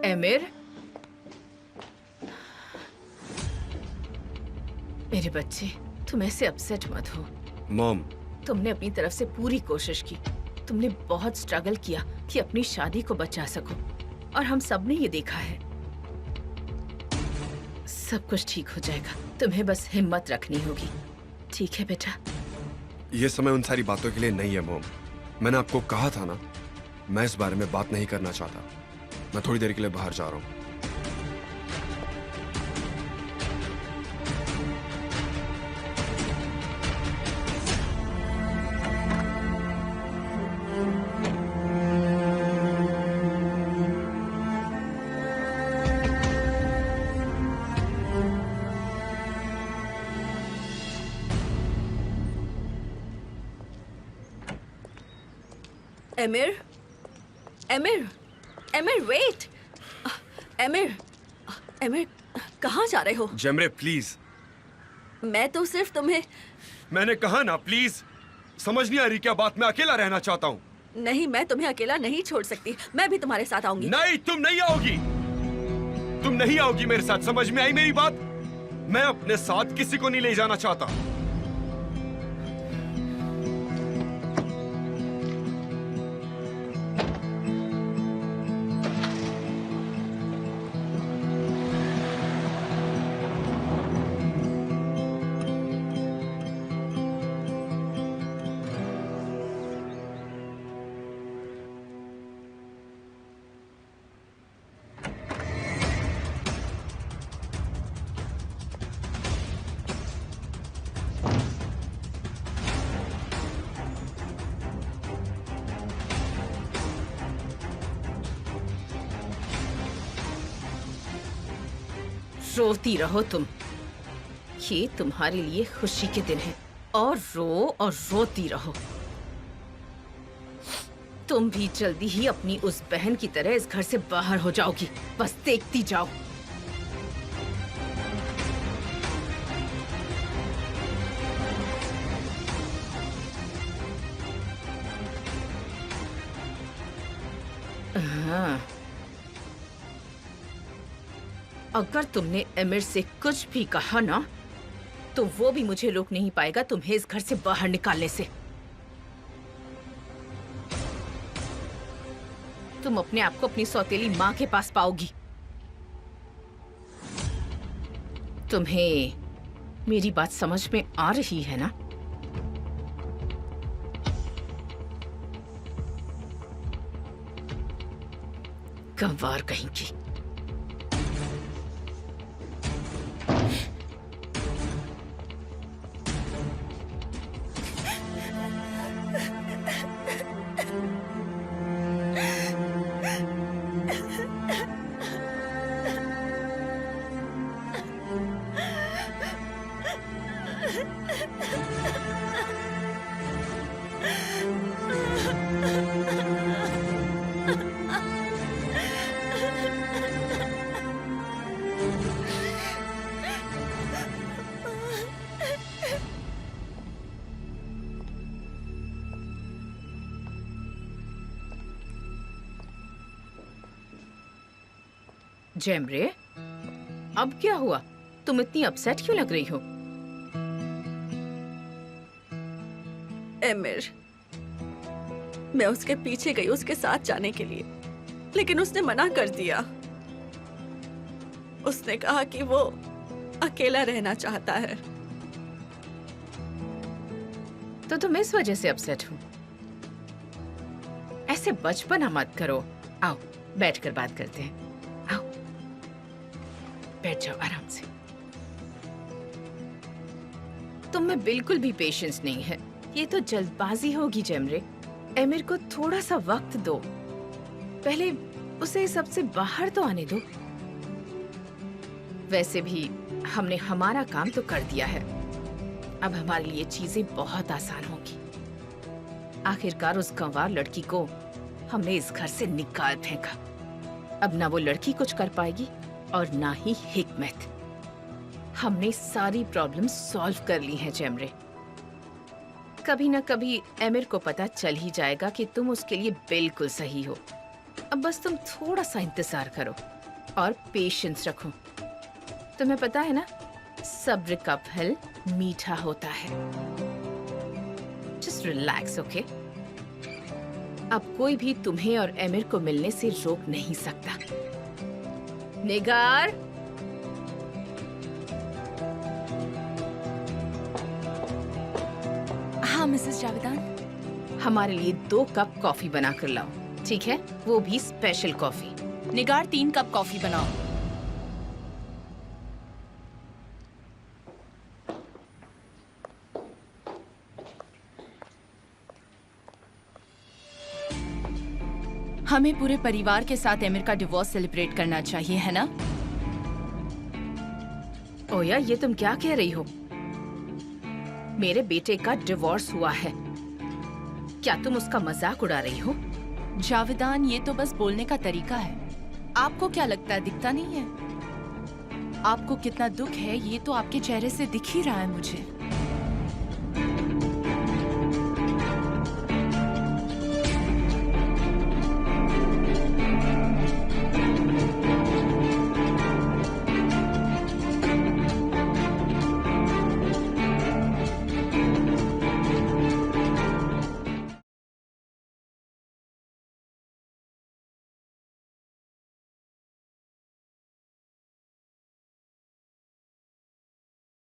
Emir, मेरे बच्चे, तुम ऐसे अपसेट मत हो। मॉम, तुमने अपनी तरफ से पूरी कोशिश की। तुमने बहुत स्ट्रगल किया कि अपनी शादी को बचा सको, और हम सब ने ये देखा है। सब कुछ ठीक हो जाएगा, तुम्हें बस हिम्मत रखनी होगी। ठीक है बेटा? ये समय उन सारी बातों के लिए नहीं है मॉम। मैंने आपको कहा था ना, मैं इस बारे में बात नहीं करना चाहता। मैं थोड़ी देर के लिए बाहर जा रहा हूँ। Emir, Emir, Emir, wait! Emir, Emir, कहाँ जा रहे हो? Cemre please. मैं तो सिर्फ तुम्हें... मैंने कहा ना प्लीज। समझ नहीं आ रही क्या बात? मैं अकेला रहना चाहता हूँ। नहीं, मैं तुम्हें अकेला नहीं छोड़ सकती। मैं भी तुम्हारे साथ आऊंगी। नहीं, तुम नहीं आओगी। तुम नहीं आओगी मेरे साथ। समझ में आई मेरी बात? मैं अपने साथ किसी को नहीं ले जाना चाहता। रोती रहो तुम। ये तुम्हारे लिए खुशी के दिन है, और रोती रहो। तुम भी जल्दी ही अपनी उस बहन की तरह इस घर से बाहर हो जाओगी। बस देखती जाओ। हाँ, अगर तुमने एमिर से कुछ भी कहा ना, तो वो भी मुझे रोक नहीं पाएगा तुम्हें इस घर से बाहर निकालने से। तुम अपने आप को अपनी सौतेली माँ के पास पाओगी। तुम्हें मेरी बात समझ में आ रही है ना? गंवार कहीं की। जेमरे, अब क्या हुआ? तुम इतनी अपसेट क्यों लग रही हो? एमिर, मैं उसके पीछे गई उसके साथ जाने के लिए, लेकिन उसने मना कर दिया। उसने कहा कि वो अकेला रहना चाहता है। तो तुम इस वजह से अपसेट हो? ऐसे बचपना मत करो। आओ, बैठकर बात करते हैं। आओ, बैठ जाओ आराम से। तुम में बिल्कुल भी पेशेंस नहीं है। ये तो जल्दबाजी होगी जेमरे। एमिर को थोड़ा सा वक्त दो। पहले उसे सबसे बाहर तो आने दो। वैसे भी हमने हमारा काम तो कर दिया है। अब हमारे लिए चीजें बहुत आसान होगी। आखिरकार उस गंवार लड़की को हमने इस घर से निकाल फेंका। अब ना वो लड़की कुछ कर पाएगी और ना ही हिकमत। हमने सारी प्रॉब्लम सॉल्व कर ली हैं जेमरे। कभी ना कभी एमिर को पता चल ही जाएगा कि तुम उसके लिए बिल्कुल सही हो। अब बस तुम थोड़ा सा इंतजार करो। और पेशेंस रखो। तुम्हें पता है ना, सब्र का फल मीठा होता है। Just relax, okay? अब कोई भी तुम्हें और एमिर को मिलने से रोक नहीं सकता। निगार, हाँ मिसेस जावेदान। हमारे लिए 2 कप कॉफी बना कर लाओ, ठीक है? वो भी स्पेशल कॉफी। निगार 3 कप कॉफी बनाओ। हमें पूरे परिवार के साथ एमिर का डिवोर्स सेलिब्रेट करना चाहिए, है ना? ओया, ये तुम क्या कह रही हो? मेरे बेटे का डिवोर्स हुआ है। क्या तुम उसका मजाक उड़ा रही हो? जावेदान, ये तो बस बोलने का तरीका है। आपको क्या लगता है, दिखता नहीं है? आपको कितना दुख है ये तो आपके चेहरे से दिख ही रहा है मुझे।